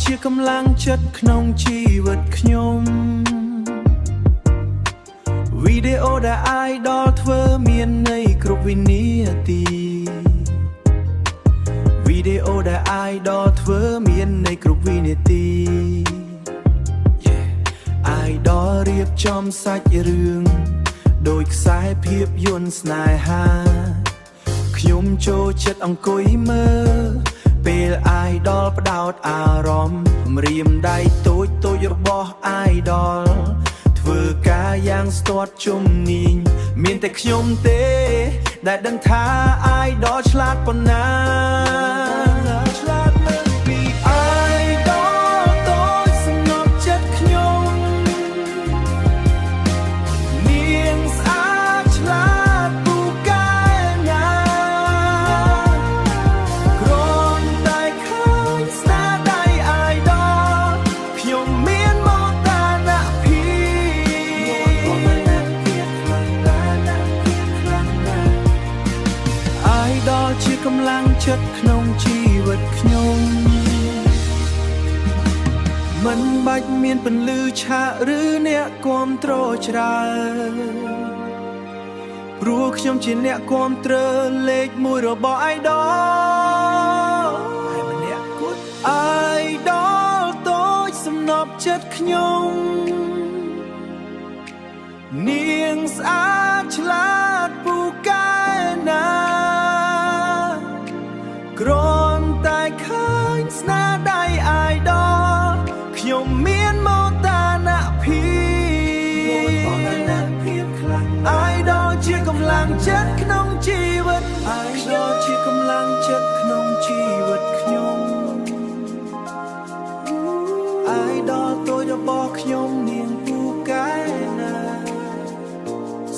ជាកម្លាំងចិត្តក្នុងជីវិតខ្ញុំវីដេអូដែល idol ធ្វើមានន័យគ្រប់វិនាទីវីដេអូដែល idol ធ្វើមានន័យគ្រប់វិនាទី idol រៀបចំសាច់រឿងដោយខ្សែភាពយន្តស្នេហាខ្ញុំចូលចិត្តអង្គុយមើលពេល idol ផ្ដោតអារម្មណ៍រៀមដៃតូចៗរបស់ idol ធ្វើការយ៉ាងស្ទាត់ជំនាញមានតែខ្ញុំទេដែលដឹងថា idol ឆ្លាតប៉ុណ្ណាឆ្លាតលើសពី idol តូចសំណប់ចិត្តខ្ញុំនាងស្អាតឆ្លាតពូកែណាគ្រាន់តែឃើញស្នាដៃ idol ខ្ញុំមានមោទនភាពidol ជាកម្លាំងចិត្តក្នុងជីវិតខ្ញុំមិនបាច់មានពន្លឺឆាកឬអ្នកគាំទ្រច្រើនព្រោះខ្ញុំជាអ្នកគាំទ្រលេខ1របស់ idol ហើយម្នាក់គត់ idol តូចសំណប់ចិត្តខ្ញុំនាងស្អាតឆ្លាតពូកែណាគ្រាន់តែឃើញស្នាដៃ idol ខ្ញុំមានមោទនភាពខ្លាំង idol ជាកម្លាំងចិត្តក្នុងជីវិត idol ជាកម្លាំងចិត្តក្នុងជីវិតខ្ញុំ idol តូចរបស់ខ្ញុំនាងពូកែណា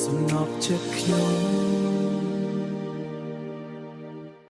សំណប់ចិត្តខ្ញុំ